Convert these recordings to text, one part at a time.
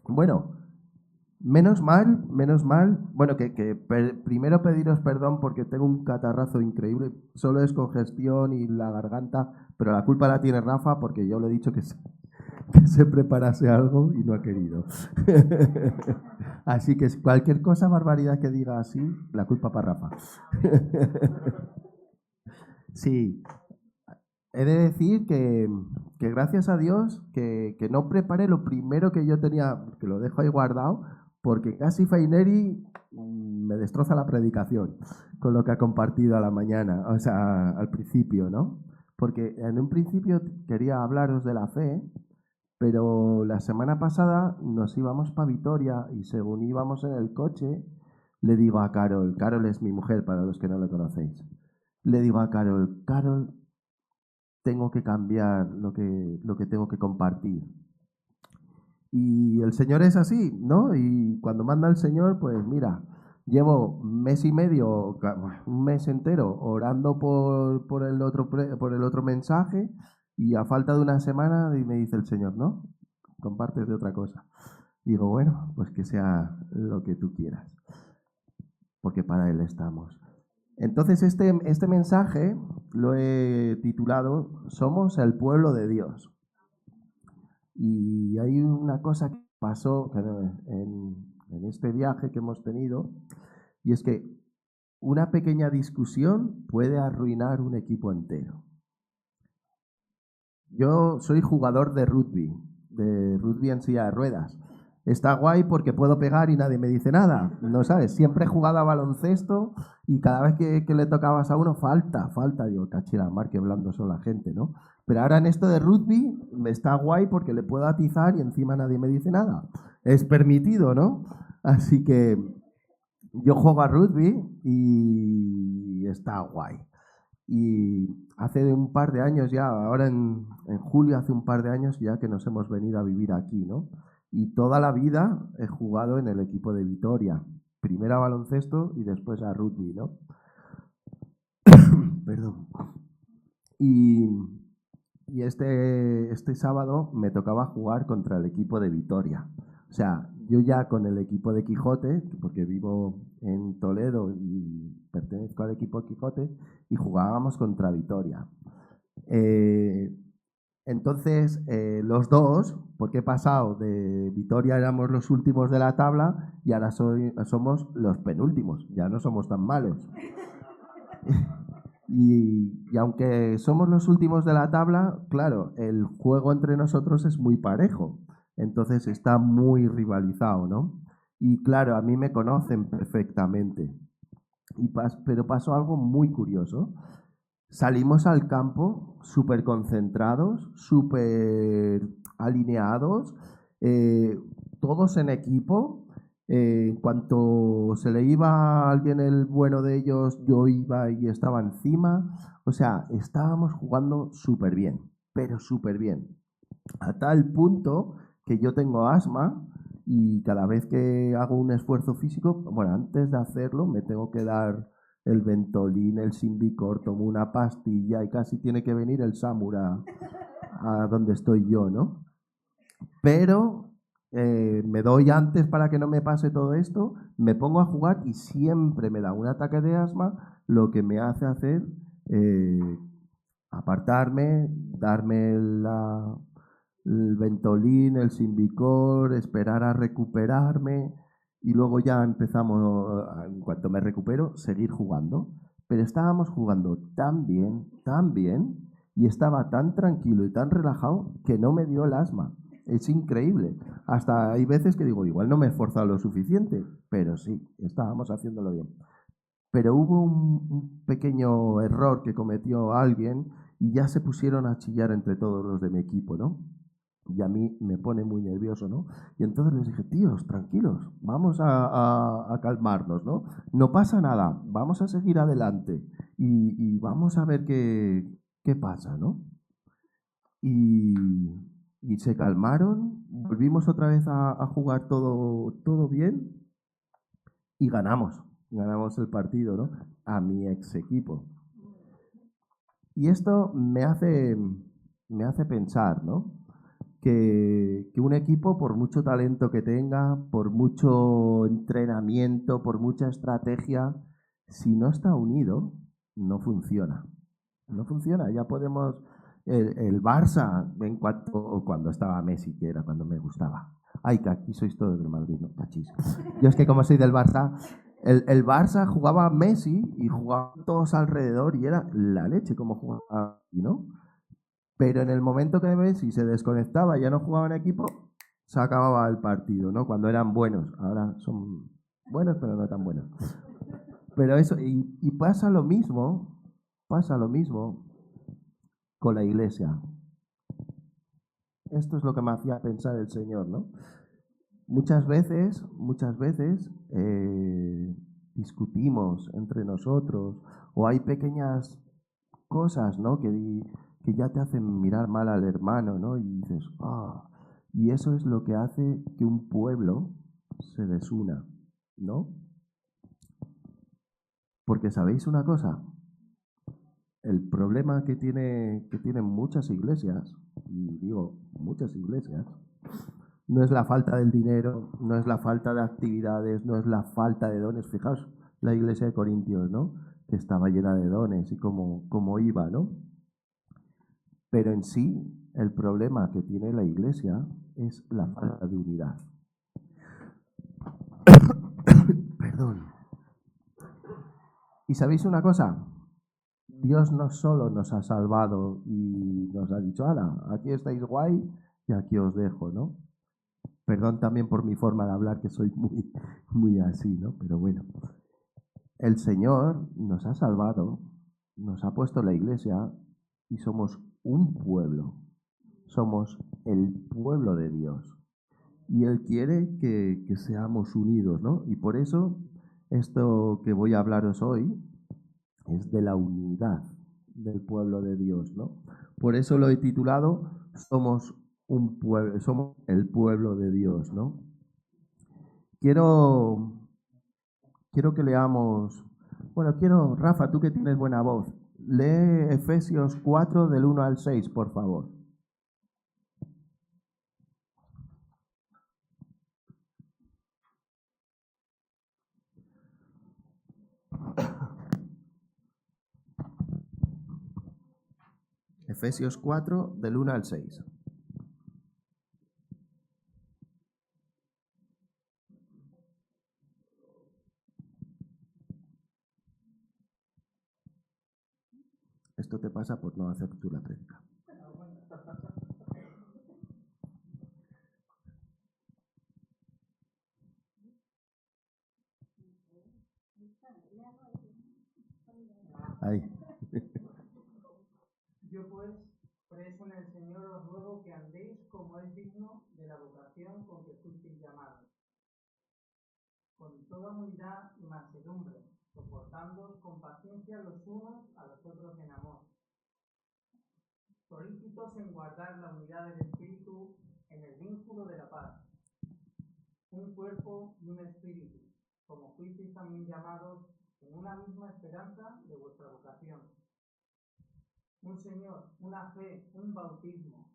Bueno, menos mal. Bueno, primero pediros perdón porque tengo un catarrazo increíble. Solo es congestión y la garganta, pero la culpa la tiene Rafa porque yo le he dicho que se preparase algo y no ha querido. Así que cualquier cosa, barbaridad que diga así, la culpa para Rafa. Sí, he de decir que gracias a Dios que no preparé lo primero que yo tenía, que lo dejo ahí guardado, porque casi Faineri me destroza la predicación con lo que ha compartido a la mañana, o sea, al principio, ¿no? Porque en un principio quería hablaros de la fe, pero la semana pasada nos íbamos para Vitoria y según íbamos en el coche, le digo a Carol, Carol es mi mujer para los que no la conocéis, le digo a Carol, Carol, tengo que cambiar lo que tengo que compartir. Y el Señor es así, ¿no? Y cuando manda el Señor, pues mira, llevo mes y medio, un mes entero, orando por el otro mensaje y a falta de una semana me dice el Señor, ¿no? Compartes de otra cosa. Digo, bueno, pues que sea lo que tú quieras, porque para Él estamos. Entonces este mensaje lo he titulado Somos el pueblo de Dios. Y hay una cosa que pasó en este viaje que hemos tenido, y es que una pequeña discusión puede arruinar un equipo entero. Yo soy jugador de rugby en silla de ruedas. Está guay porque puedo pegar y nadie me dice nada, ¿no sabes? Siempre he jugado a baloncesto y cada vez que le tocabas a uno, falta. Digo, cachila, mar, que blando son la gente, ¿no? Pero ahora en esto de rugby me está guay porque le puedo atizar y encima nadie me dice nada. Es permitido, ¿no? Así que yo juego a rugby y está guay. Y hace un par de años ya, ahora en julio hace un par de años ya que nos hemos venido a vivir aquí, ¿no? Y toda la vida he jugado en el equipo de Vitoria. Primero a baloncesto y después a rugby, ¿no? Perdón. Y, y este sábado me tocaba jugar contra el equipo de Vitoria. O sea, yo ya con el equipo de Quijote, porque vivo en Toledo y pertenezco al equipo de Quijote, y jugábamos contra Vitoria. Eh, entonces, los dos, porque he pasado de Vitoria éramos los últimos de la tabla y ahora somos los penúltimos, ya no somos tan malos. Y aunque somos los últimos de la tabla, claro, el juego entre nosotros es muy parejo, entonces está muy rivalizado, ¿no? Y claro, a mí me conocen perfectamente. Pero pasó algo muy curioso. Salimos al campo súper concentrados, súper alineados, eh, todos en equipo. En cuanto se le iba a alguien el bueno de ellos, yo iba y estaba encima. O sea, estábamos jugando súper bien, pero súper bien. A tal punto que yo tengo asma y cada vez que hago un esfuerzo físico, bueno, antes de hacerlo me tengo que dar el Ventolin, el Simbicort, tomo una pastilla y casi tiene que venir el Samura a donde estoy yo, ¿no? Pero me doy antes para que no me pase todo esto, me pongo a jugar y siempre me da un ataque de asma, lo que me hace hacer eh, apartarme, darme el Ventolin, el Simbicor, esperar a recuperarme y luego ya empezamos, en cuanto me recupero, seguir jugando. Pero estábamos jugando tan bien, y estaba tan tranquilo y tan relajado que no me dio el asma. Es increíble. Hasta hay veces que digo, igual no me he esforzado lo suficiente, pero sí, estábamos haciéndolo bien. Pero hubo un pequeño error que cometió alguien y ya se pusieron a chillar entre todos los de mi equipo, ¿no? Y a mí me pone muy nervioso, ¿no? Y entonces les dije, tíos, tranquilos, vamos a calmarnos, ¿no? No pasa nada, vamos a seguir adelante y vamos a ver qué pasa, ¿no? Y, y se calmaron, volvimos otra vez a jugar todo bien y ganamos el partido, ¿no? A mi ex equipo. Y esto me hace pensar, ¿no? que un equipo, por mucho talento que tenga, por mucho entrenamiento, por mucha estrategia, si no está unido, no funciona. No funciona. Ya podemos. El Barça, cuando estaba Messi, que era cuando me gustaba. Ay, que aquí sois todos del Madrid, no, cachis. Yo es que como soy del Barça, el Barça jugaba Messi y jugaban todos alrededor y era la leche como jugaba, ¿no? Pero en el momento que Messi se desconectaba y ya no jugaba en equipo, se acababa el partido, ¿no? Cuando eran buenos. Ahora son buenos, pero no tan buenos. Pero eso, y pasa lo mismo con la iglesia. Esto es lo que me hacía pensar el Señor, ¿no? Muchas veces discutimos entre nosotros o hay pequeñas cosas, ¿no? Que ya te hacen mirar mal al hermano, ¿no? Y dices, ah, y eso es lo que hace que un pueblo se desuna, ¿no? Porque sabéis una cosa, el problema que tienen muchas iglesias, y digo muchas iglesias, no es la falta del dinero, no es la falta de actividades, no es la falta de dones. Fijaos la iglesia de Corintios, ¿no? Que estaba llena de dones y cómo iba, ¿no? Pero en sí, el problema que tiene la iglesia es la falta de unidad. Perdón. ¿Y sabéis una cosa? Dios no solo nos ha salvado y nos ha dicho, ala, aquí estáis guay y aquí os dejo, ¿no? Perdón también por mi forma de hablar, que soy muy así, ¿no? Pero bueno, el Señor nos ha salvado, nos ha puesto la iglesia y somos un pueblo. Somos el pueblo de Dios. Y Él quiere que seamos unidos, ¿no? Y por eso esto que voy a hablaros hoy es de la unidad del pueblo de Dios, ¿no? Por eso lo he titulado Somos un pueblo, somos el pueblo de Dios, ¿no? Quiero que leamos, Rafa, tú que tienes buena voz, lee Efesios 4 del 1 al 6, por favor. Efesios 4 del 1 al 6. Esto te pasa por no hacer tú la prédica. Ahí. Yo pues, preso en el Señor, os ruego que andéis como es digno de la vocación con que fuisteis llamados, con toda humildad y mansedumbre, soportándoos con paciencia los unos a los otros en amor, solícitos en guardar la unidad del Espíritu en el vínculo de la paz, un cuerpo y un espíritu, como fuisteis también llamados en una misma esperanza de vuestra vocación. Un Señor, una fe, un bautismo,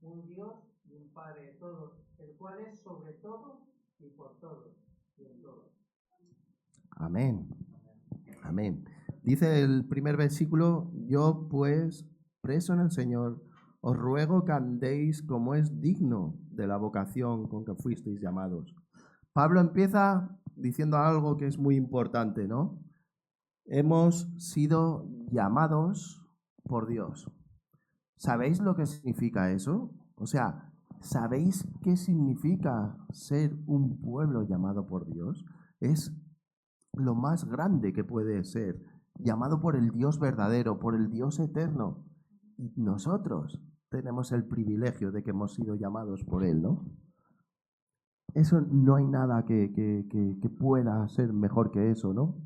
un Dios y un Padre de todos, el cual es sobre todos y por todos y en todos. Amén. Amén. Dice el primer versículo, yo pues, preso en el Señor, os ruego que andéis como es digno de la vocación con que fuisteis llamados. Pablo empieza diciendo algo que es muy importante, ¿no? Hemos sido llamados por Dios. ¿Sabéis lo que significa eso? O sea, ¿sabéis qué significa ser un pueblo llamado por Dios? Es lo más grande que puede ser, llamado por el Dios verdadero, por el Dios eterno. Y nosotros tenemos el privilegio de que hemos sido llamados por Él, ¿no? Eso no hay nada que pueda ser mejor que eso, ¿no?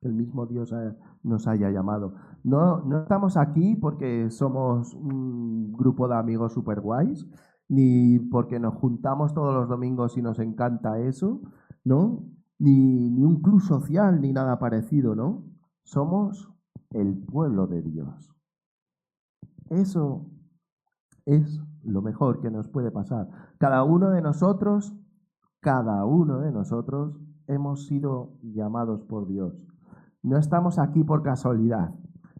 Que el mismo Dios nos haya llamado. No estamos aquí porque somos un grupo de amigos super guays, ni porque nos juntamos todos los domingos y nos encanta eso, ¿no? Ni un club social, ni nada parecido, ¿no? Somos el pueblo de Dios. Eso es lo mejor que nos puede pasar. Cada uno de nosotros hemos sido llamados por Dios. No estamos aquí por casualidad.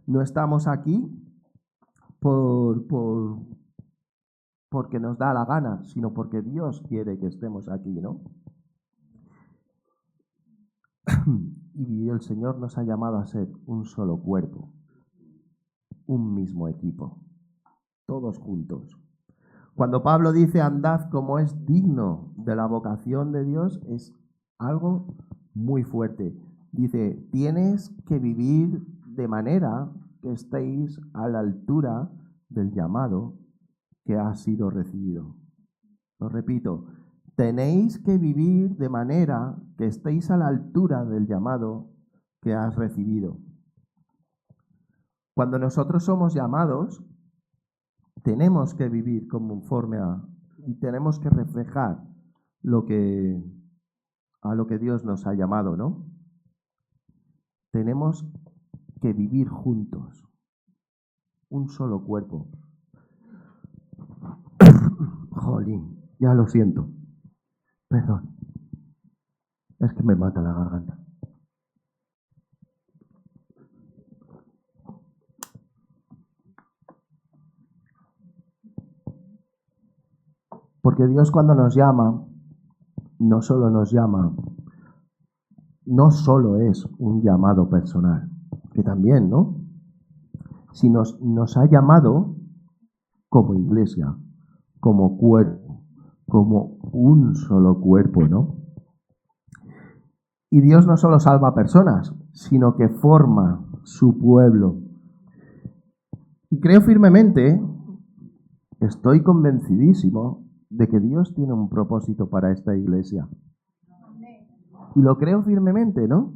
No estamos aquí porque nos da la gana, sino porque Dios quiere que estemos aquí, ¿no? Y el Señor nos ha llamado a ser un solo cuerpo, un mismo equipo, todos juntos. Cuando Pablo dice andad como es digno de la vocación de Dios, es algo muy fuerte. Dice, tienes que vivir de manera que estéis a la altura del llamado que ha sido recibido. Lo repito, tenéis que vivir de manera que estéis a la altura del llamado que has recibido. Cuando nosotros somos llamados, tenemos que vivir conforme y tenemos que reflejar a lo que Dios nos ha llamado, ¿no? Tenemos que vivir juntos, un solo cuerpo. Jolín, ya lo siento. Perdón. Es que me mata la garganta. Porque Dios cuando nos llama, no solo es un llamado personal, que también, ¿no? Sino nos ha llamado como iglesia, como cuerpo, como un solo cuerpo, ¿no? Y Dios no solo salva personas, sino que forma su pueblo. Y creo firmemente, estoy convencidísimo de que Dios tiene un propósito para esta iglesia. Y lo creo firmemente, ¿no?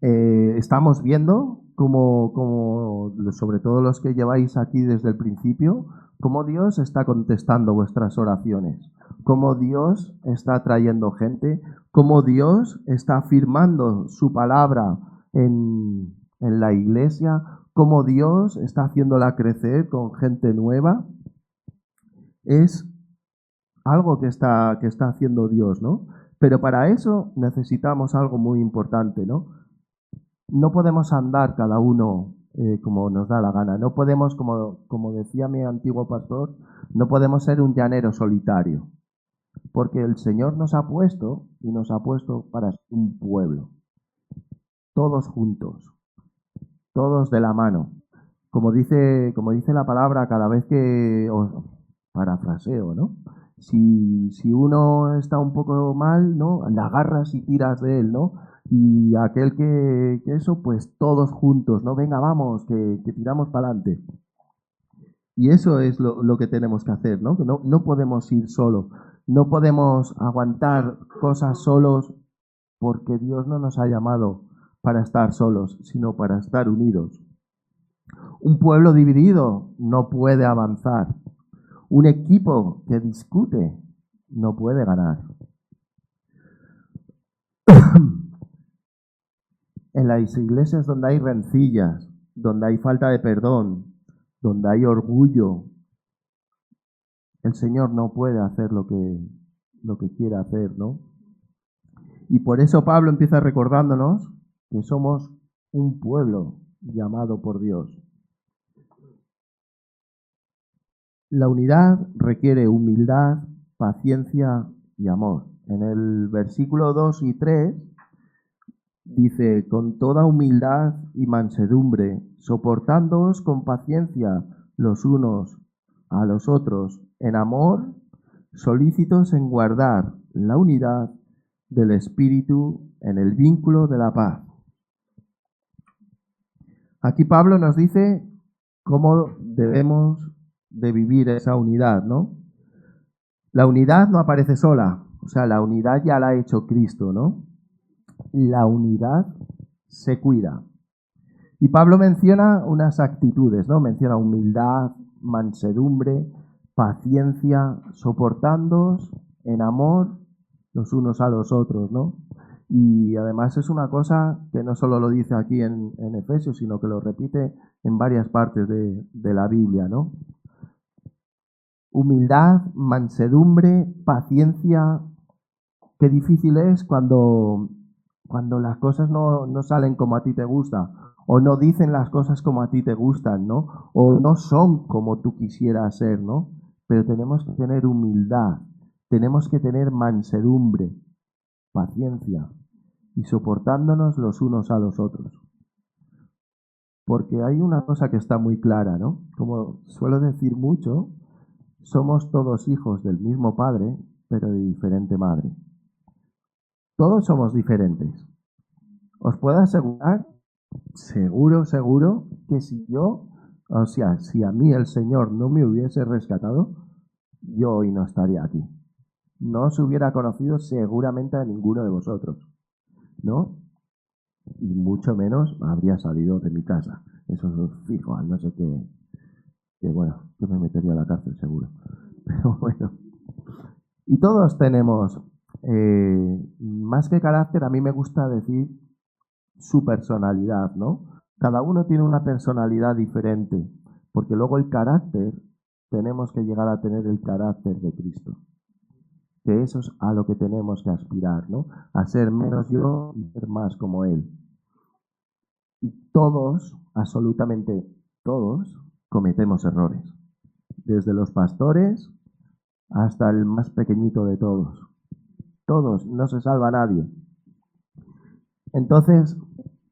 Estamos viendo como, sobre todo los que lleváis aquí desde el principio, cómo Dios está contestando vuestras oraciones, cómo Dios está trayendo gente, cómo Dios está afirmando su palabra en la iglesia, cómo Dios está haciéndola crecer con gente nueva. Es algo que está haciendo Dios, ¿no? Pero para eso necesitamos algo muy importante, ¿no? No podemos andar cada uno como nos da la gana. No podemos, como decía mi antiguo pastor, no podemos ser un llanero solitario. Porque el Señor nos ha puesto para un pueblo. Todos juntos. Todos de la mano. Como dice la palabra cada vez que os parafraseo, ¿no? Si uno está un poco mal, ¿no? Le agarras y tiras de él, ¿no? Y aquel que eso, pues todos juntos, ¿no? Venga, vamos, que tiramos para adelante. Y eso es lo que tenemos que hacer, ¿no? Que no podemos ir solos, no podemos aguantar cosas solos porque Dios no nos ha llamado para estar solos, sino para estar unidos. Un pueblo dividido no puede avanzar. Un equipo que discute no puede ganar. En las iglesias donde hay rencillas, donde hay falta de perdón, donde hay orgullo, el Señor no puede hacer lo que quiere hacer, ¿no? Y por eso Pablo empieza recordándonos que somos un pueblo llamado por Dios. La unidad requiere humildad, paciencia y amor. En el versículo 2 y 3 dice, con toda humildad y mansedumbre, soportándoos con paciencia los unos a los otros, en amor, solícitos en guardar la unidad del Espíritu en el vínculo de la paz. Aquí Pablo nos dice cómo debemos de vivir esa unidad, ¿no? La unidad no aparece sola, o sea, la unidad ya la ha hecho Cristo, ¿no? La unidad se cuida. Y Pablo menciona unas actitudes, ¿no? Menciona humildad, mansedumbre, paciencia, soportándoos en amor los unos a los otros, ¿no? Y además es una cosa que no solo lo dice aquí en Efesios, sino que lo repite en varias partes de la Biblia, ¿no? humildad, mansedumbre, paciencia. Qué difícil es cuando las cosas no salen como a ti te gusta, o no dicen las cosas como a ti te gustan, ¿no? O no son como tú quisieras ser, ¿no? Pero tenemos que tener humildad, tenemos que tener mansedumbre, paciencia y soportándonos los unos a los otros. Porque hay una cosa que está muy clara, ¿no? Como suelo decir mucho, somos todos hijos del mismo padre, pero de diferente madre. Todos somos diferentes. Os puedo asegurar, seguro, que si si a mí el Señor no me hubiese rescatado, yo hoy no estaría aquí. No os hubiera conocido seguramente a ninguno de vosotros, ¿no? Y mucho menos habría salido de mi casa. Eso es fijo, no sé qué, que me metería a la cárcel seguro. Pero bueno. Y todos tenemos, más que carácter, a mí me gusta decir su personalidad, ¿no? Cada uno tiene una personalidad diferente, porque luego el carácter, tenemos que llegar a tener el carácter de Cristo. Que eso es a lo que tenemos que aspirar, ¿no? A ser menos yo y ser más como Él. Y todos, absolutamente todos, cometemos errores. Desde los pastores hasta el más pequeñito de todos. Todos, no se salva nadie. Entonces,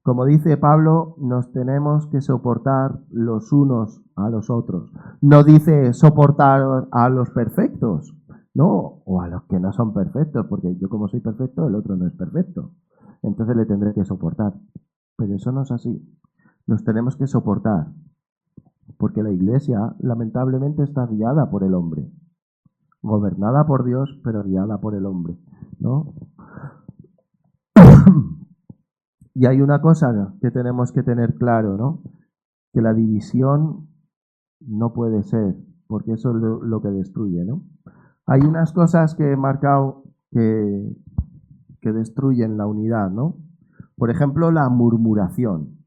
como dice Pablo, nos tenemos que soportar los unos a los otros. No dice soportar a los perfectos, no, o a los que no son perfectos, porque yo como soy perfecto, el otro no es perfecto. Entonces le tendré que soportar. Pero eso no es así. Nos tenemos que soportar, porque la Iglesia lamentablemente está guiada por el hombre. Gobernada por Dios, pero guiada por el hombre, ¿no? Y hay una cosa que tenemos que tener claro, ¿no? Que la división no puede ser, porque eso es lo que destruye, ¿no? Hay unas cosas que he marcado que destruyen la unidad, ¿no? Por ejemplo, la murmuración.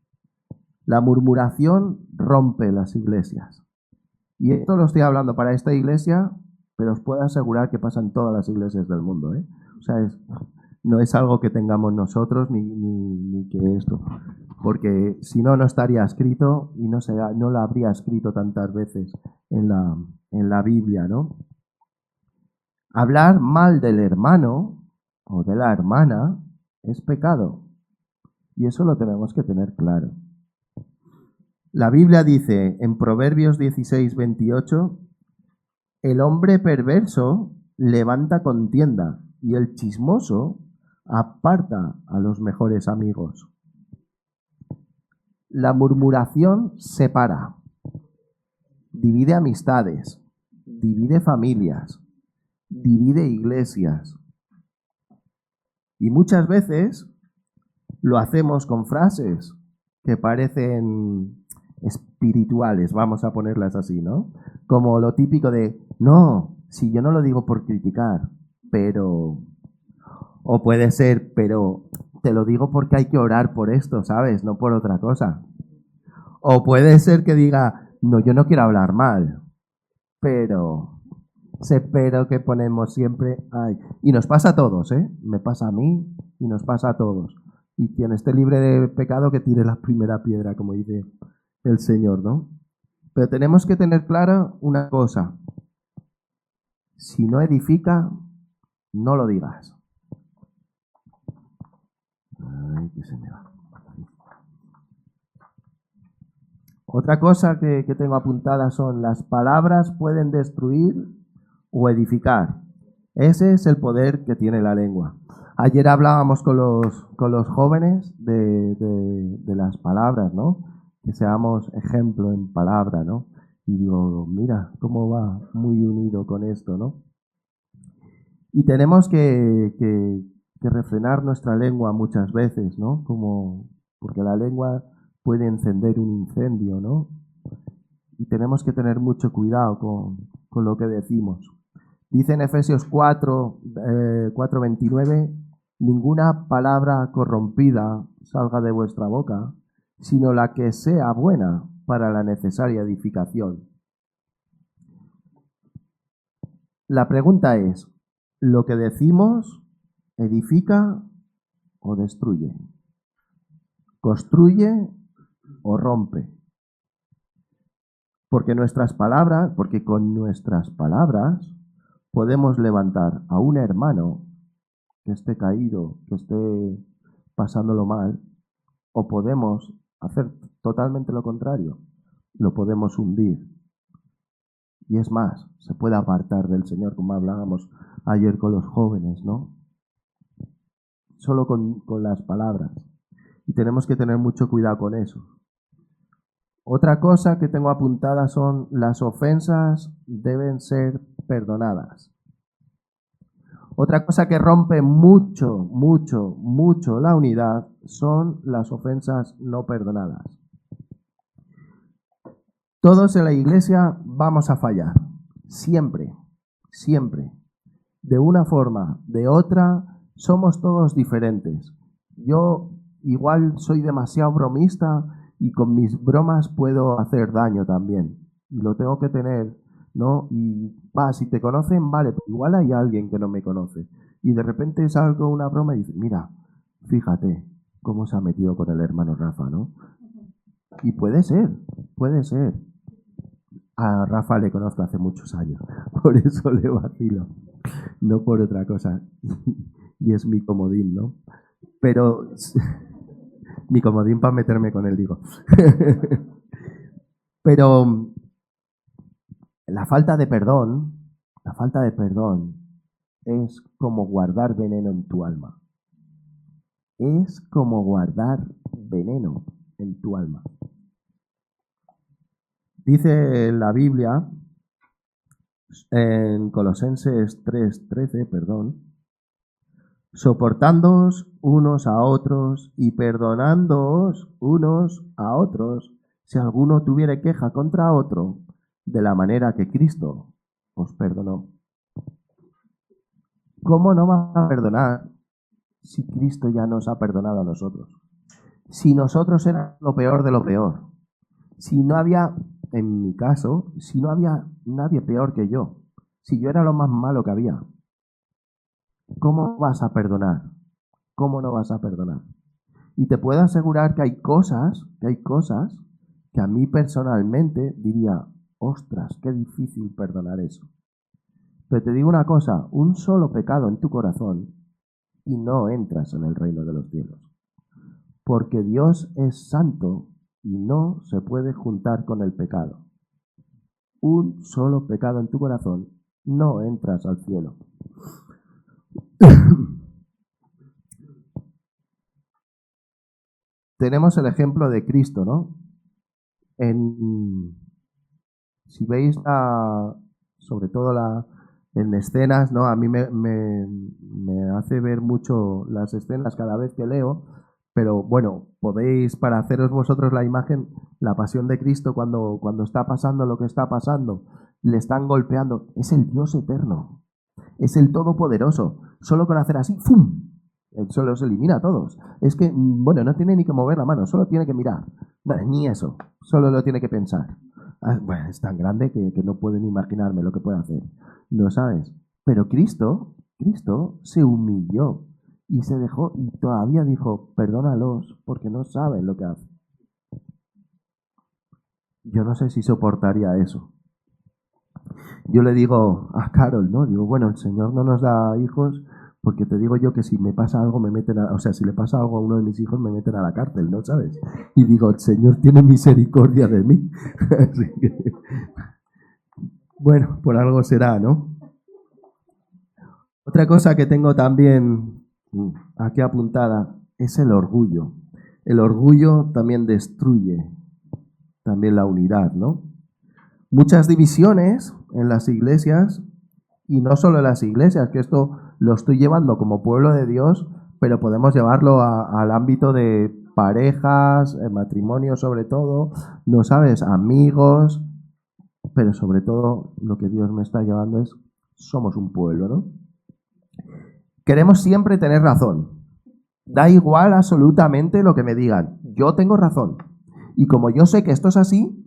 La murmuración rompe las iglesias. Y esto lo estoy hablando para esta iglesia, pero os puedo asegurar que pasa en todas las iglesias del mundo, ¿eh? O sea, no es algo que tengamos nosotros ni que esto. Porque si no, no estaría escrito y no lo habría escrito tantas veces en la Biblia, ¿no? Hablar mal del hermano o de la hermana es pecado. Y eso lo tenemos que tener claro. La Biblia dice en Proverbios 16:28, el hombre perverso levanta contienda y el chismoso aparta a los mejores amigos. La murmuración separa, divide amistades, divide familias, divide iglesias. Y muchas veces lo hacemos con frases que parecen espirituales, vamos a ponerlas así, ¿no? Como lo típico de, no, si yo no lo digo por criticar, pero... O puede ser, pero te lo digo porque hay que orar por esto, ¿sabes? No por otra cosa. O puede ser que diga, no, yo no quiero hablar mal, pero ese pero que ponemos siempre, ay, y nos pasa a todos, ¿eh? Me pasa a mí y nos pasa a todos. Y quien esté libre de pecado que tire la primera piedra, como dice el Señor, ¿no? Pero tenemos que tener clara una cosa. Si no edifica, no lo digas. Ay, que se me va. Otra cosa que tengo apuntada son las palabras pueden destruir o edificar. Ese es el poder que tiene la lengua. Ayer hablábamos con los jóvenes de las palabras, ¿no? Que seamos ejemplo en palabra, ¿no? Y digo, mira cómo va muy unido con esto, ¿no? Y tenemos que refrenar nuestra lengua muchas veces, ¿no? Porque la lengua puede encender un incendio, ¿no? Y tenemos que tener mucho cuidado con lo que decimos. Dice en Efesios 4:29, ninguna palabra corrompida salga de vuestra boca, sino la que sea buena para la necesaria edificación. La pregunta es, ¿lo que decimos edifica o destruye? ¿Construye o rompe? Porque con nuestras palabras podemos levantar a un hermano que esté caído, que esté pasándolo mal, o podemos hacer totalmente lo contrario, lo podemos hundir. Y es más, se puede apartar del Señor, como hablábamos ayer con los jóvenes, ¿no? Solo con las palabras. Y tenemos que tener mucho cuidado con eso. Otra cosa que tengo apuntada son las ofensas deben ser perdonadas. Otra cosa que rompe mucho la unidad son las ofensas no perdonadas. Todos en la iglesia vamos a fallar, siempre, siempre. De una forma, de otra, somos todos diferentes. Yo igual soy demasiado bromista y con mis bromas puedo hacer daño también. Y lo tengo que tener, ¿no? Y si te conocen, vale, pero igual hay alguien que no me conoce. Y de repente salgo una broma y dice, mira, fíjate cómo se ha metido con el hermano Rafa, ¿no? Y puede ser. A Rafa le conozco hace muchos años, por eso le vacilo, no por otra cosa. Y es mi comodín, ¿no? Pero mi comodín para meterme con él, digo. Pero la falta de perdón es como guardar veneno en tu alma. Es como guardar veneno en tu alma. Dice la Biblia, en Colosenses 3:13, soportándoos unos a otros y perdonándoos unos a otros, si alguno tuviere queja contra otro, de la manera que Cristo os perdonó. ¿Cómo no va a perdonar si Cristo ya nos ha perdonado a nosotros? Si nosotros éramos lo peor de lo peor. Si no había, en mi caso, si no había nadie peor que yo. Si yo era lo más malo que había. ¿Cómo vas a perdonar? ¿Cómo no vas a perdonar? Y te puedo asegurar que hay cosas que a mí personalmente diría, ostras, qué difícil perdonar eso. Pero te digo una cosa, un solo pecado en tu corazón y no entras en el reino de los cielos. Porque Dios es santo y no se puede juntar con el pecado. Un solo pecado en tu corazón, no entras al cielo. Tenemos el ejemplo de Cristo, ¿no? Si veis, sobre todo en escenas, ¿no? A mí me hace ver mucho las escenas cada vez que leo, pero bueno, podéis, para haceros vosotros la imagen, la pasión de Cristo cuando está pasando lo que está pasando, le están golpeando, es el Dios eterno, es el Todopoderoso, solo con hacer así, ¡fum!, él solo se elimina a todos. Es que, bueno, no tiene ni que mover la mano, solo tiene que mirar. Bueno, ni eso, solo lo tiene que pensar. Bueno, es tan grande que no pueden imaginarme lo que puede hacer. No sabes. Pero Cristo se humilló y se dejó y todavía dijo, perdónalos porque no saben lo que hacen. Yo no sé si soportaría eso. Yo le digo a Carol, ¿no? Digo, bueno, el Señor no nos da hijos porque te digo yo que si me pasa algo si le pasa algo a uno de mis hijos me meten a la cárcel, ¿no sabes? Y digo, el Señor tiene misericordia de mí. Así que, bueno, por algo será, ¿no? Otra cosa que tengo también aquí apuntada es el orgullo. El orgullo también destruye también la unidad, ¿no? Muchas divisiones en las iglesias, y no solo en las iglesias, que esto lo estoy llevando como pueblo de Dios, pero podemos llevarlo al ámbito de parejas, matrimonio sobre todo, no sabes, amigos, pero sobre todo lo que Dios me está llevando es, somos un pueblo, ¿no? Queremos siempre tener razón. Da igual absolutamente lo que me digan, yo tengo razón. Y como yo sé que esto es así,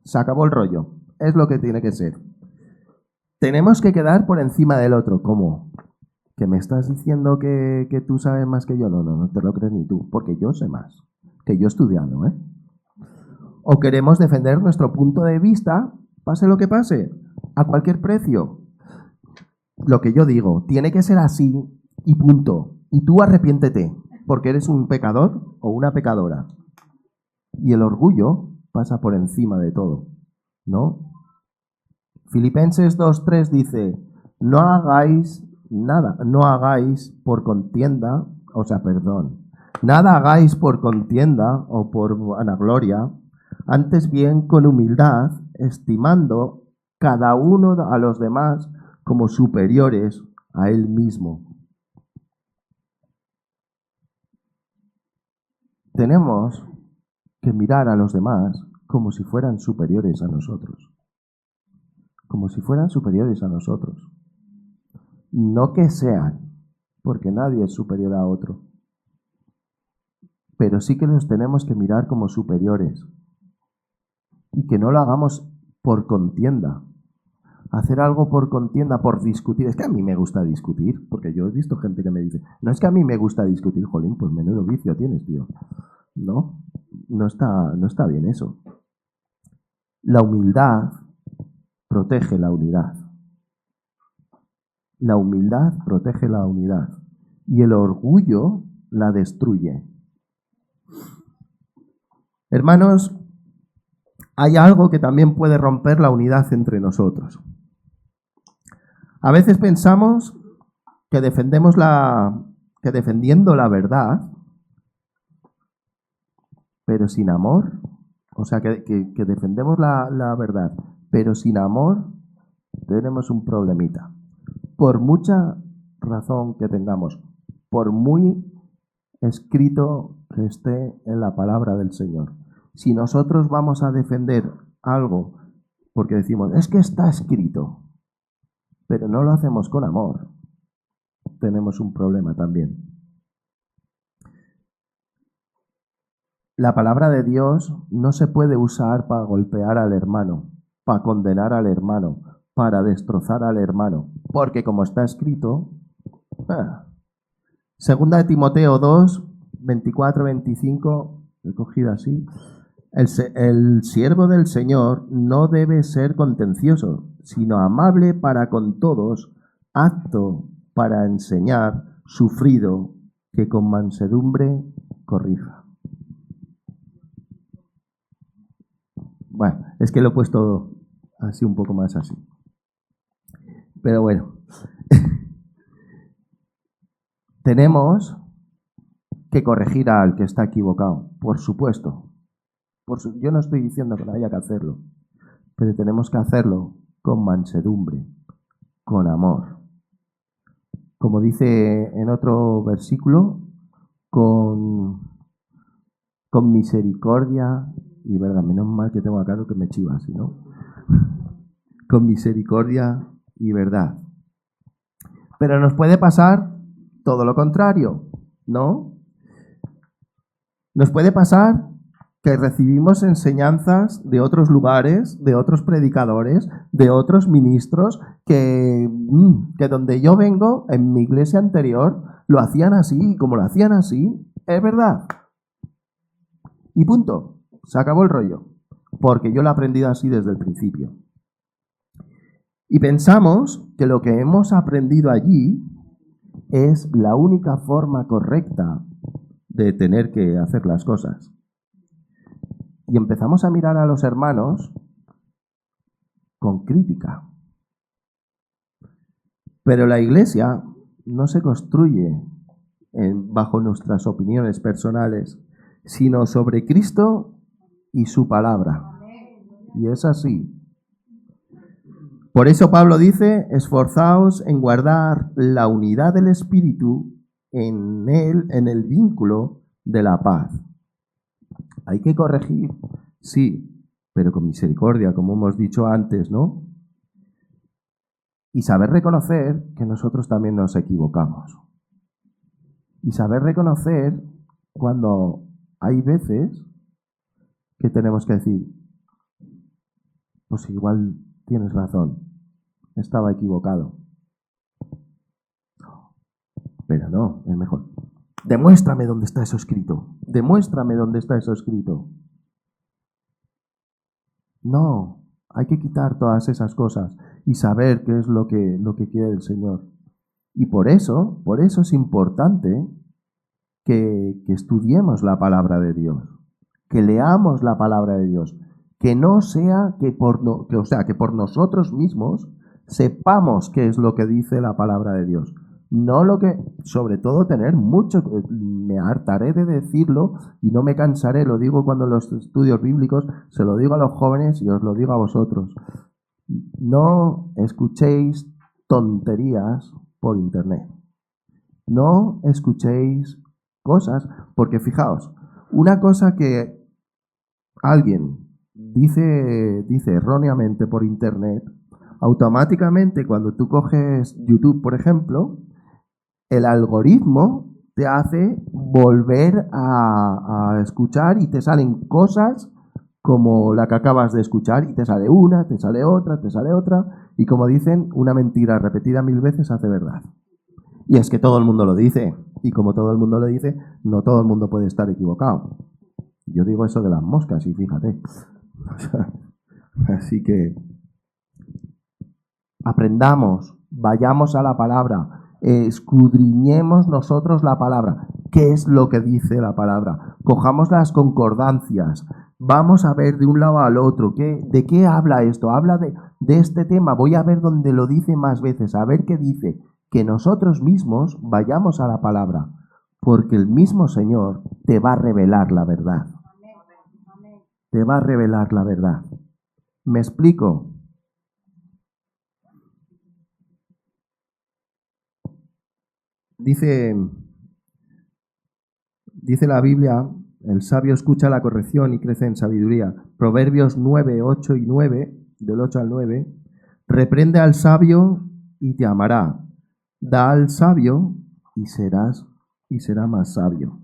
se acabó el rollo. Es lo que tiene que ser. tenemos que quedar por encima del otro. ¿Cómo? ¿Que me estás diciendo que tú sabes más que yo? No, no te lo crees ni tú, porque yo sé más, que yo he estudiado, ¿eh? O queremos defender nuestro punto de vista, pase lo que pase, a cualquier precio. Lo que yo digo, tiene que ser así y punto. Y tú arrepiéntete, porque eres un pecador o una pecadora. Y el orgullo pasa por encima de todo, ¿no? Filipenses 2:3 dice, no hagáis nada, no hagáis por contienda, nada hagáis por contienda o por vanagloria, antes bien con humildad, estimando cada uno a los demás como superiores a él mismo. Tenemos que mirar a los demás como si fueran superiores a nosotros. Como si fueran superiores a nosotros. No que sean, porque nadie es superior a otro. Pero sí que los tenemos que mirar como superiores. Y que no lo hagamos por contienda. Hacer algo por contienda, por discutir. Es que a mí me gusta discutir, porque yo he visto gente que me dice, no es que a mí me gusta discutir, jolín, pues menudo vicio tienes, tío. No está bien eso. La humildad protege la unidad. La humildad protege la unidad. Y el orgullo la destruye. Hermanos, hay algo que también puede romper la unidad entre nosotros. A veces pensamos que defendiendo la verdad, pero sin amor, o sea, que defendemos la verdad, pero sin amor, tenemos un problemita. Por mucha razón que tengamos, por muy escrito que esté en la palabra del Señor, si nosotros vamos a defender algo porque decimos, es que está escrito, pero no lo hacemos con amor, tenemos un problema también. La palabra de Dios no se puede usar para golpear al hermano, para condenar al hermano, para destrozar al hermano, porque como está escrito, Segunda de Timoteo 2, 24-25, he cogido así, el siervo del Señor no debe ser contencioso, sino amable para con todos, apto para enseñar, sufrido, que con mansedumbre corrija. Bueno, es que lo he puesto así un poco más así. Pero bueno, tenemos que corregir al que está equivocado, por supuesto. Yo no estoy diciendo que no haya que hacerlo, pero tenemos que hacerlo con mansedumbre, con amor. Como dice en otro versículo, con misericordia y verdad. Menos mal que tengo acá lo que me chiva, si no. Con misericordia y verdad. Pero nos puede pasar todo lo contrario, ¿no? Nos puede pasar que recibimos enseñanzas de otros lugares, de otros predicadores, de otros ministros, que donde yo vengo, en mi iglesia anterior, lo hacían así, y como lo hacían así, es verdad. Y punto, se acabó el rollo, porque yo lo he aprendido así desde el principio. Y pensamos que lo que hemos aprendido allí es la única forma correcta de tener que hacer las cosas. Y empezamos a mirar a los hermanos con crítica. Pero la iglesia no se construye bajo nuestras opiniones personales, sino sobre Cristo y su palabra. Y es así. Por eso Pablo dice, esforzaos en guardar la unidad del Espíritu en el vínculo de la paz. Hay que corregir, sí, pero con misericordia, como hemos dicho antes, ¿no? Y saber reconocer que nosotros también nos equivocamos. Y saber reconocer cuando hay veces que tenemos que decir, pues igual tienes razón. estaba equivocado. Pero no, es mejor. Demuéstrame dónde está eso escrito. Demuéstrame dónde está eso escrito. No, hay que quitar todas esas cosas y saber qué es lo que quiere el Señor. Y por eso es importante que estudiemos la palabra de Dios, que leamos la palabra de Dios, que no sea que por nosotros mismos sepamos qué es lo que dice la palabra de Dios. No lo que, sobre todo tener mucho, me hartaré de decirlo y no me cansaré, lo digo cuando en los estudios bíblicos, se lo digo a los jóvenes y os lo digo a vosotros. No escuchéis tonterías por internet. No escuchéis cosas, porque fijaos, una cosa que alguien dice erróneamente por internet, automáticamente cuando tú coges YouTube, por ejemplo, el algoritmo te hace volver a escuchar y te salen cosas como la que acabas de escuchar y te sale una, te sale otra y como dicen, una mentira repetida 1000 veces hace verdad. Y es que todo el mundo lo dice y como todo el mundo lo dice, no todo el mundo puede estar equivocado. Yo digo eso de las moscas y fíjate. Así que aprendamos, vayamos a la palabra, escudriñemos nosotros la palabra. ¿Qué es lo que dice la palabra? Cojamos las concordancias, vamos a ver de un lado al otro, ¿de qué habla esto? Habla de este tema, voy a ver dónde lo dice más veces, a ver qué dice. Que nosotros mismos vayamos a la palabra, porque el mismo Señor te va a revelar la verdad. Te va a revelar la verdad. ¿Me explico? Dice la Biblia, el sabio escucha la corrección y crece en sabiduría. Proverbios 9, 8 y 9, del 8 al 9, reprende al sabio y te amará. Da al sabio y será más sabio.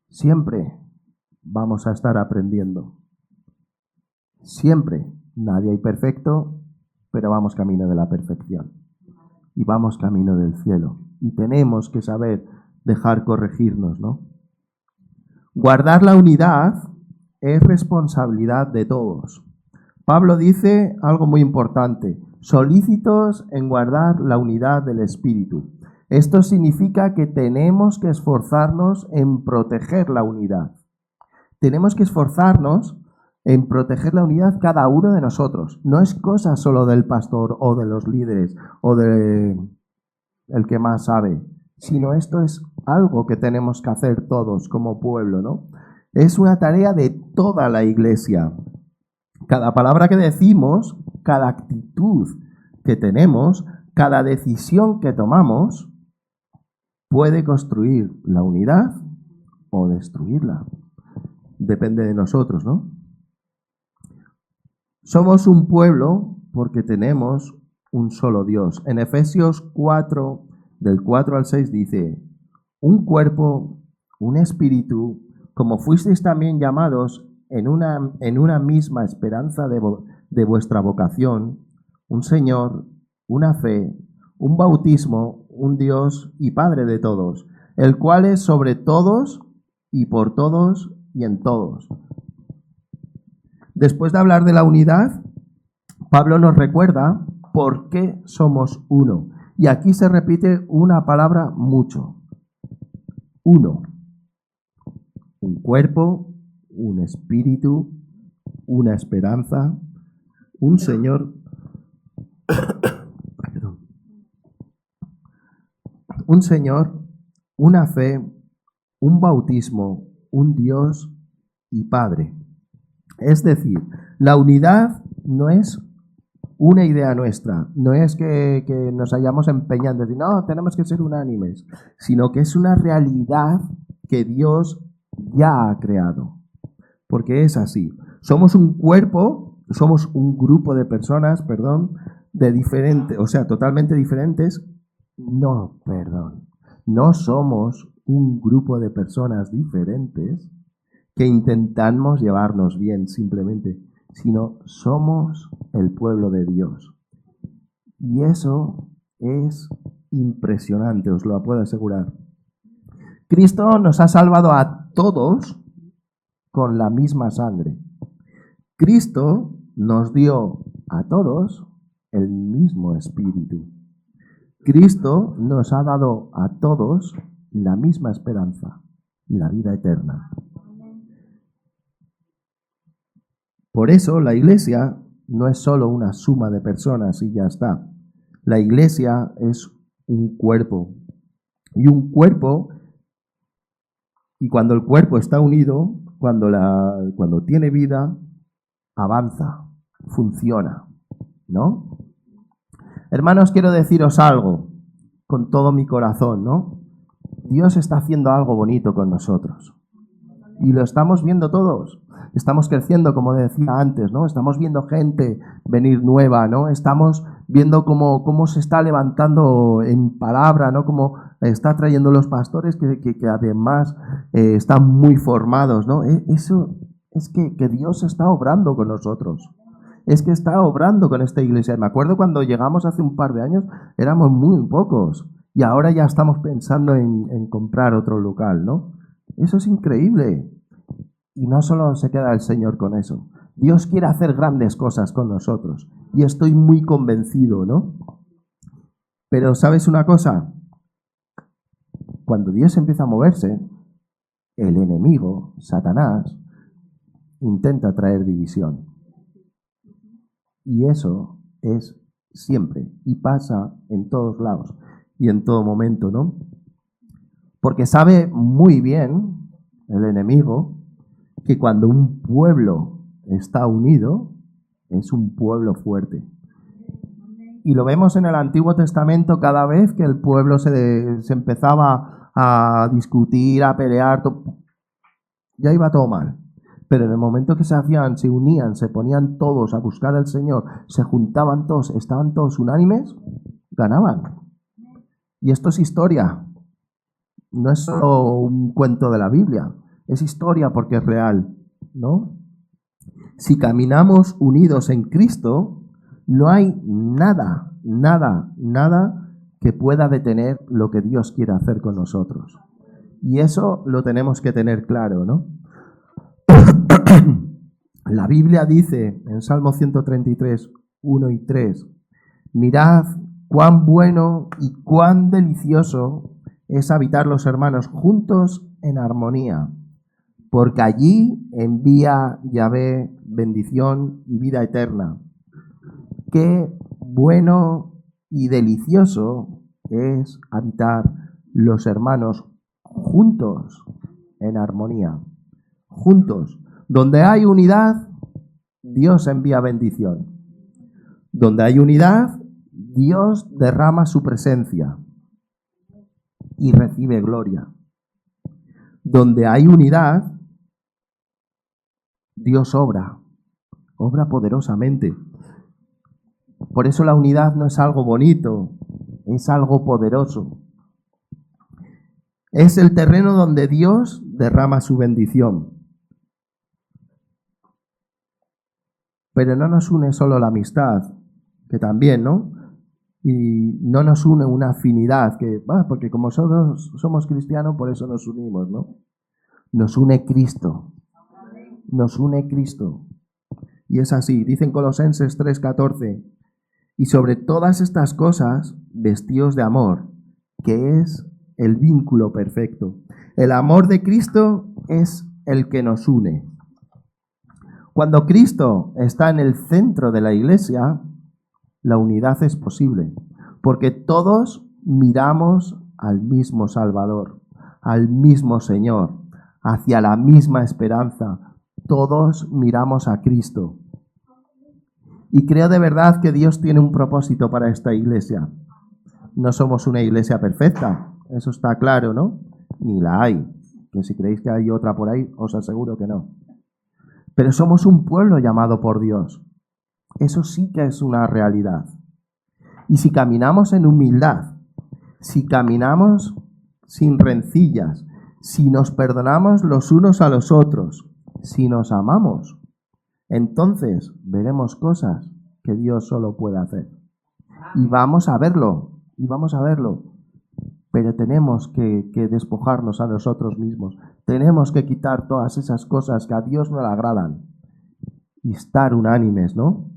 Siempre vamos a estar aprendiendo. Siempre. Nadie hay perfecto, pero vamos camino de la perfección. Y vamos camino del cielo. Y tenemos que saber dejar corregirnos, ¿no? Guardar la unidad es responsabilidad de todos. Pablo dice algo muy importante: solícitos en guardar la unidad del espíritu. Esto significa que tenemos que esforzarnos en proteger la unidad. Tenemos que esforzarnos en proteger la unidad cada uno de nosotros. No es cosa solo del pastor o de los líderes o de el que más sabe, sino esto es algo que tenemos que hacer todos como pueblo, ¿no? Es una tarea de toda la iglesia. Cada palabra que decimos, cada actitud que tenemos, cada decisión que tomamos, puede construir la unidad o destruirla. Depende de nosotros, ¿no? Somos un pueblo porque tenemos un solo Dios. En Efesios 4, del 4 al 6 dice: un cuerpo, un espíritu, como fuisteis también llamados en una misma esperanza de vuestra vocación, un Señor, una fe, un bautismo, un Dios y Padre de todos, el cual es sobre todos y por todos y en todos. Después de hablar de la unidad, Pablo nos recuerda por qué somos uno. Y aquí se repite una palabra mucho. Uno. Un cuerpo, un espíritu, una esperanza, un Señor, un Señor, una fe, un bautismo, un Dios y Padre. Es decir, la unidad no es una idea nuestra, no es que nos hayamos empeñado en decir, no, tenemos que ser unánimes, sino que es una realidad que Dios ya ha creado. Porque es así. Somos un cuerpo, somos un grupo de personas, de diferentes, o sea, totalmente diferentes. No somos un grupo de personas diferentes que intentamos llevarnos bien simplemente, sino somos el pueblo de Dios. Y eso es impresionante, os lo puedo asegurar. Cristo nos ha salvado a todos con la misma sangre. Cristo nos dio a todos el mismo espíritu. Cristo nos ha dado a todos la misma esperanza, la vida eterna. Por eso la Iglesia no es solo una suma de personas y ya está. La Iglesia es un cuerpo. Y un cuerpo, y cuando el cuerpo está unido, cuando tiene vida, avanza, funciona, ¿no? Hermanos, quiero deciros algo con todo mi corazón, ¿no? Dios está haciendo algo bonito con nosotros. Y lo estamos viendo todos. Estamos creciendo, como decía antes, ¿no? Estamos viendo gente venir nueva, ¿no? Estamos viendo cómo se está levantando en palabra, ¿no? Cómo está trayendo los pastores que además están muy formados, ¿no? Eso es que Dios está obrando con nosotros. Es que está obrando con esta iglesia. Me acuerdo cuando llegamos hace un par de años, éramos muy pocos. Y ahora ya estamos pensando en comprar otro local, ¿no? Eso es increíble. Y no solo se queda el Señor con eso. Dios quiere hacer grandes cosas con nosotros. Y estoy muy convencido, ¿no? Pero ¿sabes una cosa? Cuando Dios empieza a moverse, el enemigo, Satanás, intenta traer división. Y eso es siempre. Y pasa en todos lados. Y en todo momento, ¿no? Porque sabe muy bien el enemigo que cuando un pueblo está unido, es un pueblo fuerte. Y lo vemos en el Antiguo Testamento cada vez que el pueblo se empezaba a discutir, a pelear, ya iba todo mal. Pero en el momento que se unían, se ponían todos a buscar al Señor, se juntaban todos, estaban todos unánimes, ganaban. Y esto es historia. No es solo un cuento de la Biblia. Es historia porque es real, ¿no? Si caminamos unidos en Cristo, no hay nada que pueda detener lo que Dios quiere hacer con nosotros. Y eso lo tenemos que tener claro, ¿no? La Biblia dice en Salmo 133, 1 y 3, mirad cuán bueno y cuán delicioso es habitar los hermanos juntos en armonía. Porque allí envía Yahvé bendición y vida eterna. Qué bueno y delicioso es habitar los hermanos juntos en armonía. Juntos. Donde hay unidad, Dios envía bendición. Donde hay unidad, Dios derrama su presencia y recibe gloria. Donde hay unidad, Dios obra poderosamente. Por eso la unidad no es algo bonito, es algo poderoso. Es el terreno donde Dios derrama su bendición. Pero no nos une solo la amistad, que también, ¿no? Y no nos une una afinidad, porque como somos cristianos, por eso nos unimos, ¿no? Nos une Cristo. Nos une Cristo. Y es así, dicen Colosenses 3:14, y sobre todas estas cosas, vestíos de amor, que es el vínculo perfecto. El amor de Cristo es el que nos une. Cuando Cristo está en el centro de la iglesia, la unidad es posible, porque todos miramos al mismo Salvador, al mismo Señor, hacia la misma esperanza. Todos miramos a Cristo. Y creo de verdad que Dios tiene un propósito para esta iglesia. No somos una iglesia perfecta, eso está claro, ¿no? Ni la hay. Que si creéis que hay otra por ahí, os aseguro que no. Pero somos un pueblo llamado por Dios. Eso sí que es una realidad. Y si caminamos en humildad, si caminamos sin rencillas, si nos perdonamos los unos a los otros, si nos amamos, entonces veremos cosas que Dios solo puede hacer. Y vamos a verlo, y vamos a verlo. Pero tenemos que despojarnos a nosotros mismos. Tenemos que quitar todas esas cosas que a Dios no le agradan. Y estar unánimes, ¿no?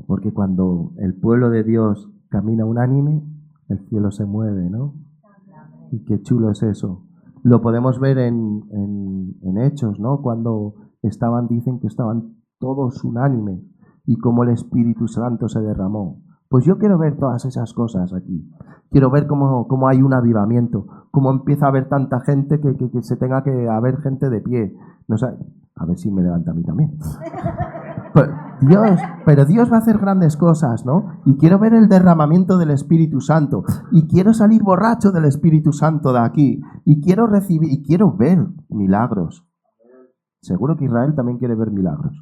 Porque cuando el pueblo de Dios camina unánime, el cielo se mueve, ¿no? Y qué chulo es eso. Lo podemos ver en Hechos, ¿no? Cuando dicen que estaban todos unánimes y cómo el Espíritu Santo se derramó. Pues yo quiero ver todas esas cosas aquí. Quiero ver cómo hay un avivamiento, cómo empieza a haber tanta gente que se tenga que haber gente de pie. No sé, a ver si me levanta a mí también. Pero Dios va a hacer grandes cosas, ¿no? Y quiero ver el derramamiento del Espíritu Santo. Y quiero salir borracho del Espíritu Santo de aquí. Y quiero recibir, y quiero ver milagros. Seguro que Israel también quiere ver milagros.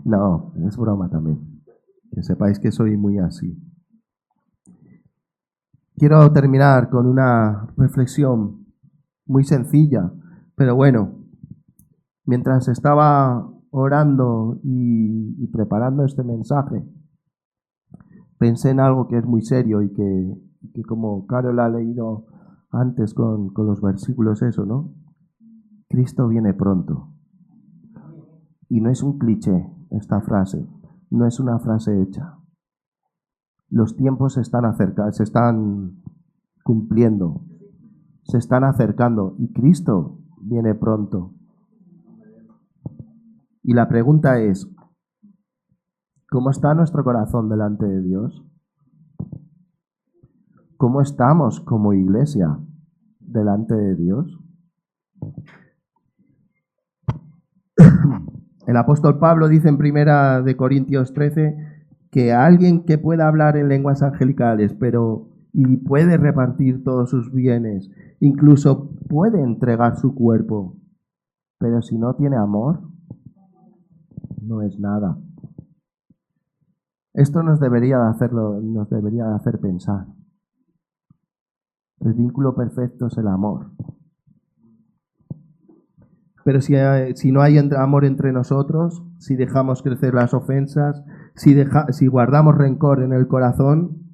No, es broma también. Que sepáis que soy muy así. Quiero terminar con una reflexión muy sencilla, pero bueno, mientras estaba orando y preparando este mensaje, pensé en algo que es muy serio y que como Carol ha leído antes con los versículos eso, ¿no? Cristo viene pronto. Y no es un cliché esta frase, no es una frase hecha. Los tiempos se están cumpliendo, se están acercando y Cristo viene pronto. Y la pregunta es, ¿cómo está nuestro corazón delante de Dios? ¿Cómo estamos como iglesia delante de Dios? El apóstol Pablo dice en 1 Corintios 13 que alguien que pueda hablar en lenguas angelicales, y puede repartir todos sus bienes, incluso puede entregar su cuerpo, pero si no tiene amor, no es nada. Esto nos debería de hacer pensar. El vínculo perfecto es el amor. Pero si no hay amor entre nosotros, si dejamos crecer las ofensas, si guardamos rencor en el corazón,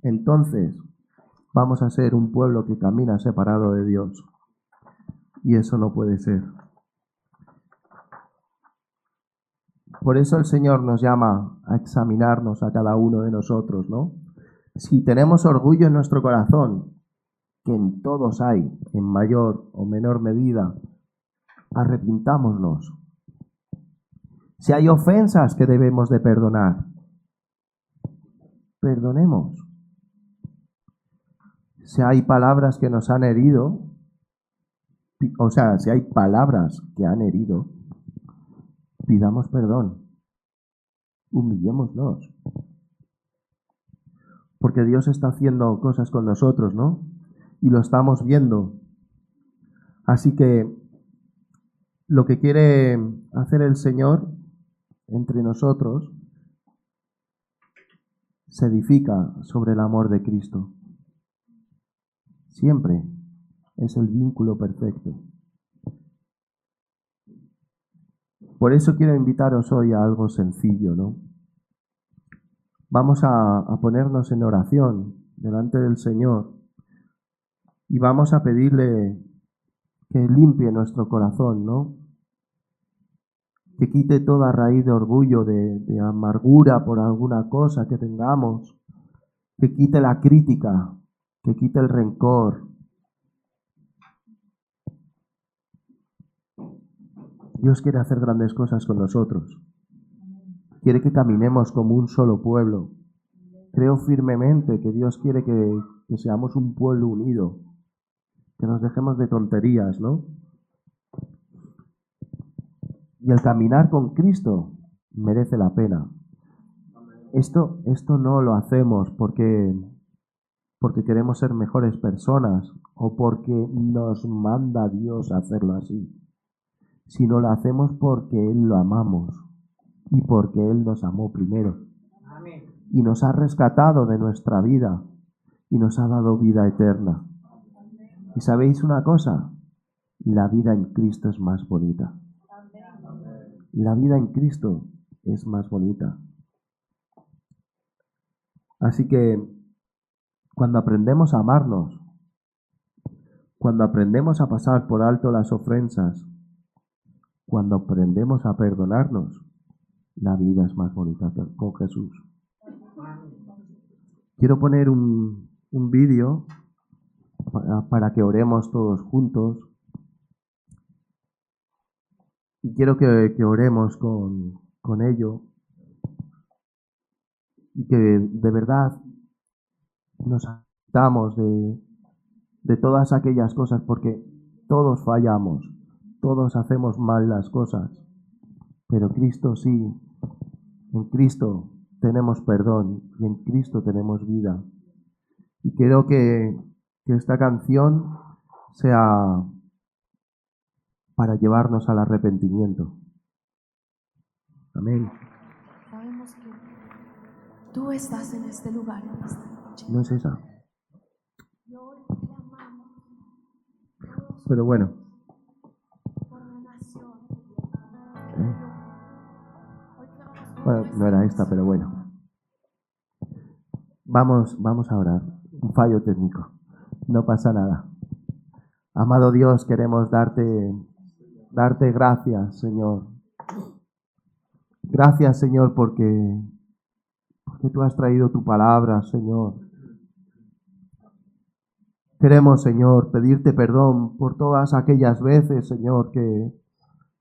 entonces vamos a ser un pueblo que camina separado de Dios. Y eso no puede ser. Por eso el Señor nos llama a examinarnos a cada uno de nosotros, ¿no? Si tenemos orgullo en nuestro corazón, que en todos hay, en mayor o menor medida, arrepintámonos. Si hay ofensas que debemos de perdonar, perdonemos. Si hay palabras que nos han herido, si hay palabras que han herido, pidamos perdón. Humillémonos. Porque Dios está haciendo cosas con nosotros, ¿no? Y lo estamos viendo. Así que lo que quiere hacer el Señor entre nosotros se edifica sobre el amor de Cristo. Siempre es el vínculo perfecto. Por eso quiero invitaros hoy a algo sencillo, ¿no? Vamos a ponernos en oración delante del Señor y vamos a pedirle que limpie nuestro corazón, ¿no? Que quite toda raíz de orgullo, de amargura por alguna cosa que tengamos, que quite la crítica, que quite el rencor. Dios quiere hacer grandes cosas con nosotros. Quiere que caminemos como un solo pueblo. Creo firmemente que Dios quiere que seamos un pueblo unido, que nos dejemos de tonterías, ¿no? Y el caminar con Cristo merece la pena. Esto no lo hacemos porque queremos ser mejores personas o porque nos manda Dios a hacerlo así, sino lo hacemos porque Él lo amamos y porque Él nos amó primero. Amén. Y nos ha rescatado de nuestra vida y nos ha dado vida eterna. ¿Y sabéis una cosa? La vida en Cristo es más bonita. La vida en Cristo es más bonita. Así que cuando aprendemos a amarnos, cuando aprendemos a pasar por alto las ofensas, cuando aprendemos a perdonarnos, la vida es más bonita con Jesús. Quiero poner un vídeo para que oremos todos juntos. Y quiero que oremos con ello y que de verdad nos acordamos de todas aquellas cosas, porque todos fallamos, todos hacemos mal las cosas, pero Cristo sí, en Cristo tenemos perdón y en Cristo tenemos vida. Y quiero que esta canción sea para llevarnos al arrepentimiento. Amén. Sabemos que tú estás en este lugar en esta noche. No es esa, Y hoy te clamamos todos pero bueno. por la nación. Hoy clamamos por Bueno, no era esta, pero bueno. Vamos a orar. Un fallo técnico. No pasa nada. Amado Dios, queremos darte gracias, Señor. Gracias, Señor, porque tú has traído tu palabra, Señor. Queremos, Señor, pedirte perdón por todas aquellas veces, Señor, que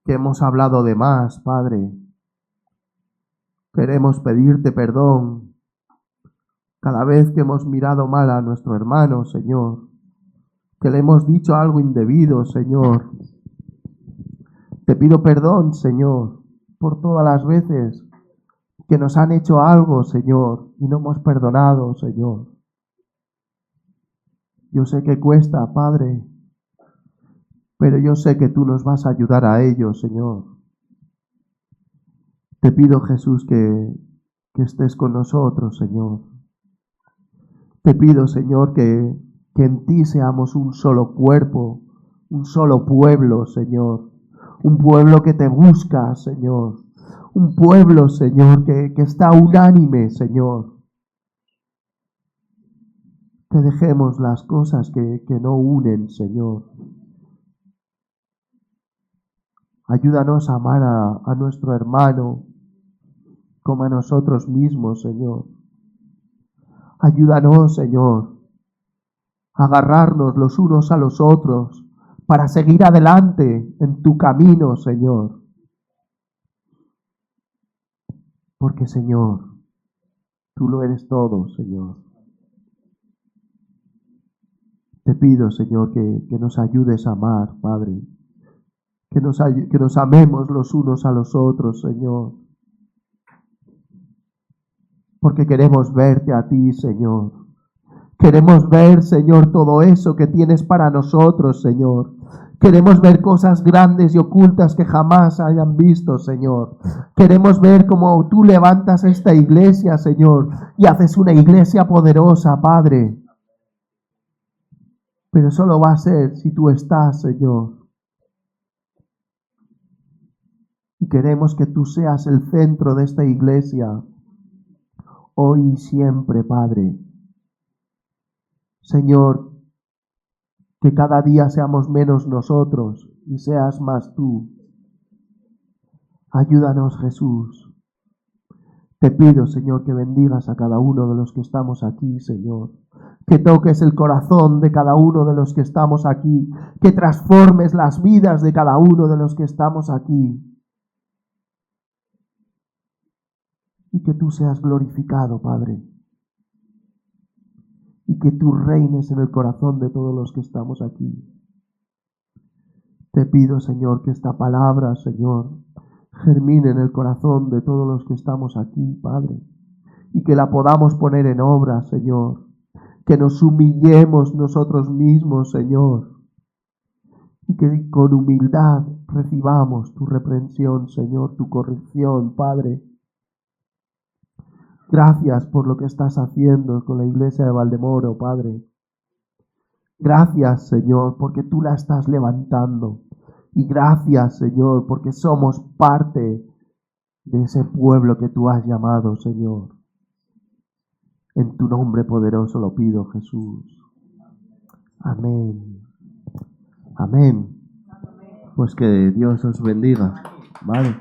hemos hablado de más, Padre. Queremos pedirte perdón cada vez que hemos mirado mal a nuestro hermano, Señor, que le hemos dicho algo indebido, Señor. Te pido perdón, Señor, por todas las veces que nos han hecho algo, Señor, y no hemos perdonado, Señor. Yo sé que cuesta, Padre, pero yo sé que tú nos vas a ayudar a ello, Señor. Te pido, Jesús, que estés con nosotros, Señor. Te pido, Señor, que en ti seamos un solo cuerpo, un solo pueblo, Señor. Un pueblo que te busca, Señor. Un pueblo, Señor, que está unánime, Señor. Que dejemos las cosas que no unen, Señor. Ayúdanos a amar a nuestro hermano como a nosotros mismos, Señor. Ayúdanos, Señor, a agarrarnos los unos a los otros para seguir adelante en tu camino, Señor. Porque, Señor, tú lo eres todo, Señor. Te pido, Señor, que nos ayudes a amar, Padre. Que nos amemos los unos a los otros, Señor. Porque queremos verte a ti, Señor. Queremos ver, Señor, todo eso que tienes para nosotros, Señor. Queremos ver cosas grandes y ocultas que jamás hayan visto, Señor. Queremos ver cómo tú levantas esta iglesia, Señor, y haces una iglesia poderosa, Padre. Pero solo va a ser si tú estás, Señor. Y queremos que tú seas el centro de esta iglesia, hoy y siempre, Padre. Señor, que cada día seamos menos nosotros y seas más tú. Ayúdanos, Jesús. Te pido, Señor, que bendigas a cada uno de los que estamos aquí, Señor. Que toques el corazón de cada uno de los que estamos aquí. Que transformes las vidas de cada uno de los que estamos aquí. Y que tú seas glorificado, Padre. Y que tú reines en el corazón de todos los que estamos aquí. Te pido, Señor, que esta palabra, Señor, germine en el corazón de todos los que estamos aquí, Padre. Y que la podamos poner en obra, Señor. Que nos humillemos nosotros mismos, Señor. Y que con humildad recibamos tu reprensión, Señor, tu corrección, Padre. Gracias por lo que estás haciendo con la iglesia de Valdemoro, Padre. Gracias, Señor, porque tú la estás levantando. Y gracias, Señor, porque somos parte de ese pueblo que tú has llamado, Señor. En tu nombre poderoso lo pido, Jesús. Amén. Amén. Pues que Dios os bendiga. ¿Vale?